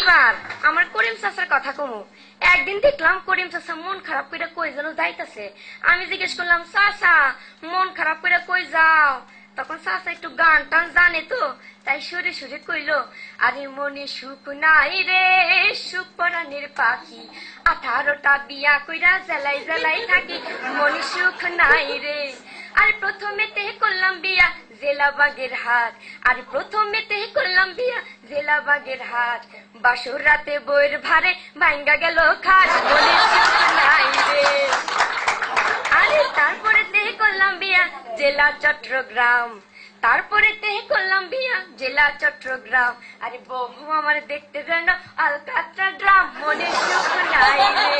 এইবার আমার করিম চাচার কথা কমু। একদিন দেখলাম করিম চাচা মন খারাপ করে কই যেন যাইতাছে। আমি জিজ্ঞেস করলাম, চাচা মন খারাপ করে কই যাও? তখন চাচা একটু গান টান জানে তো, তাই সুরে সুরে কইলো, আরে মনে সুখ নাই রে সুখ পরাণের পাখি, 18টা বিয়া কইরা জ্বালাই জ্বালাই থাকি, মনে সুখ নাই রে। আর প্রথমেতে করলাম বিয়া জেলা বাগের হাট, আর প্রথমেতে করলাম বিয়া জেলা বাগের হাট, বাসর রাতে বইয়ের ভারে ভাঙ্গা গেল খাট, মনে সুখ নাই রে। আরে তারপরে তেহে করলাম বিয়া জেলা চট্টগ্রাম, তারপরে তেহে করলাম বিয়া জেলা চট্টগ্রাম, আরে বহু আমার দেখতে যেন আলকাতরা ড্রাম, মনে সুখ নাই রে।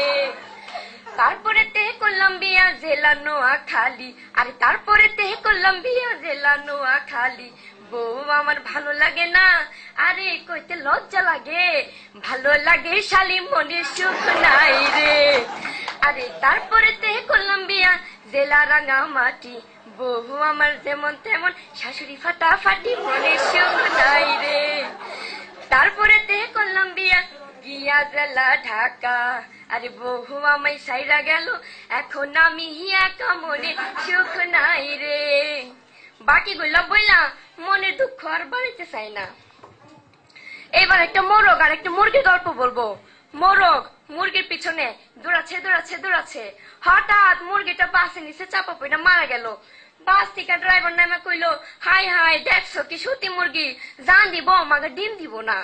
তারপরে তেহে করলাম বিয়া জেলা নোয়াখালী, আরে তারপরে তেহে করলাম বিয়া জেলা নোয়াখালী, বউ আমার ভালো লাগে না, আরে কইতে লজ্জা লাগে, ভালো লাগে শালি, মনে সুখ নাই রে। আরে তারপরে তেহে করলাম বিয়া জেলা রাঙামাটি, বহু আমার যেমন তেমন শাশুড়ি ফাটাফাটি, মনে সুখ নাই রে। তারপরে তেহে করলাম বিয়া গিয়া জেলা ঢাকা, আরে বহু আমায় সাইরা গেল, এখন আমি একা, মনে সুখ নাই রে। বাকি গুলা বইলা মনের দুঃখ আর বাড়িতে চাই না। এবার একটা মোরগ আর একটা মুরগির গল্প বলবো। মোরগ মুরগির পিছনে দৌড়াচ্ছে দৌড়াচ্ছে দৌড়াচ্ছে, হঠাৎ মুরগিটা বাসের নিচে চাপা পড়ে মারা গেল। বাস থেকে ড্রাইভার নামে কইলো, হাই হাই দেখছো কি সত্যি মুরগি, জান দিব আমাকে ডিম দিব না।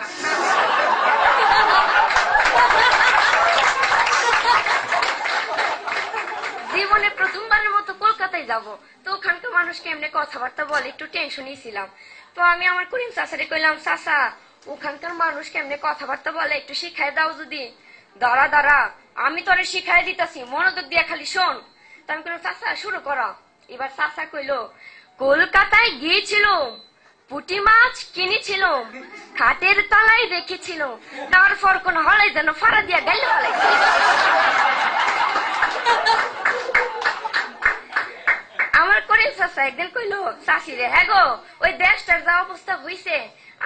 জীবনে প্রথমবারের মতো কলকাতায় যাব, তো ওখানকার মানুষ কেমনে কথাবার্তা বলে একটু টেনশনই ছিলাম। তো আমি আমার করিম চাচারে কইলাম, চাচা ওখানকার মানুষ কেমনে কথাবার্তা বলে একটু শিখাই দাও যদি। দাঁড়া দাঁড়া আমি তোরে শিখাই দিতাছি, মনোযোগ দিয়া খালি শোন। তো আমি কইলাম, চাচা শুরু করো। এবার চাচা কইলো, কলকাতায় গিয়েছিল, পুঁটি মাছ কিনেছিল, খাটের তলায় রেখেছিল, তারপর কোন হলাই যেন ফাড়া দিয়া গেল। আমার করিম চাচা একদিন কইলো, চাষি রে, হ্যাঁ গো ওই দেশটার যা অবস্থা হইছে,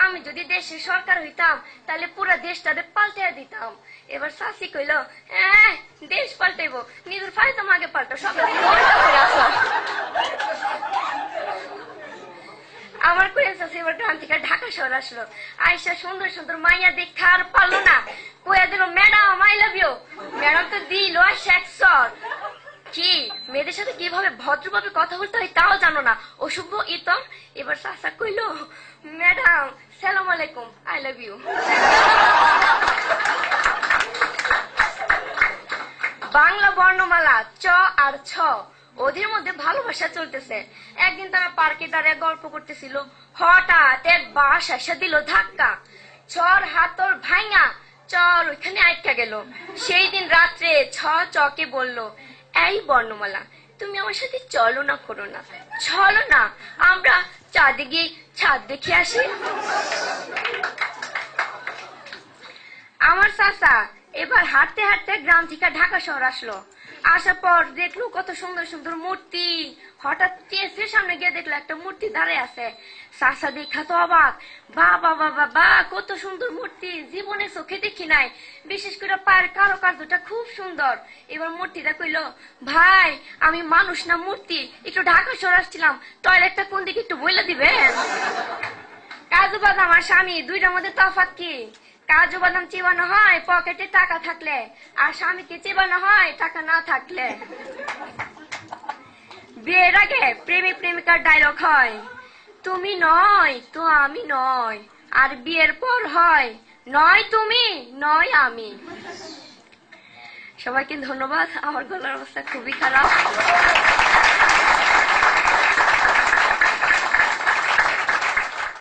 আমি যদি দেশের সরকার হইতাম তাহলে পুরা দেশটাতে পাল্টে দিতাম। এবার চাষি কইলো, হ্যাঁ দেশ পাল্টাইবো, নিজের ফায়দা আগে পাল্টো, সকালে আমার করিম চাচা এবার গ্রাম থেকে ঢাকা শহর আসলো, আইসা সুন্দর সুন্দর মাইয়া দেখা আর পারলো না, কইয়া দিল, madam I love you. Madam তো দিল শেক্সর, কি মেয়েদের সাথে কিভাবে ভদ্রভাবে কথা বলতে হয় তাও জানো না, অসভ্য ইতর। এবার চাচা কইলো, ম্যাডাম সালাম আলাইকুম, আই লাভ ইউ। বাংলা বর্ণমালা চ আর ছ, ওদের মধ্যে ভালোবাসা চলতেছে। একদিন তারা পার্কে দাঁড়িয়ে গল্প করতেছিল, হঠাৎ এক বাস এসে দিল ধাক্কা, চর হাতর ভাঙা, চর ওইখানে আটকা গেল। সেই দিন রাত্রে ছ চকে বলল, এই বর্ণমালা তুমি আমার সাথে চলো না, করো না, চলো না আমরা চাঁদে গিয়ে ছাদ দেখে আসি। আমার চাচা এবার হাঁটতে হাঁটতে গ্রাম থেকে ঢাকা শহর আসলো, আসার পর দেখলো কত সুন্দর সুন্দর মূর্তি। হঠাৎ চেষ্টের সামনে গিয়ে দেখলো একটা মূর্তি দাঁড়িয়ে আছে। চাচা দেখা তো অবাক, বাবা বাবা বা কত সুন্দর মূর্তি, জীবনে চোখে দেখি নাই, বিশেষ করে পায়ের কারুকার্যটা খুব সুন্দর। এবার মূর্তিটা কইলো, ভাই আমি মানুষ না মূর্তি, একটু ঢাকা শহর আসছিলাম, টয়লেটটা কোন দিকে একটু বইলা দিবেন? কাজু বাদাম আর স্বামী দুইটার মধ্যে তফাৎ কি? কাজু বাদাম চিবানো হয় পকেটে টাকা থাকলে, আর স্বামীকে চিবানো হয় টাকা না থাকলে। বিয়ের আগে প্রেমিক প্রেমিকার ডায়লগ হয়, তুমি নয় তো আমি নয়, আর বিয়ের পর হয়, নয় তুমি নয় আমি। সবাইকে ধন্যবাদ, আমার গলার অবস্থা খুবই খারাপ।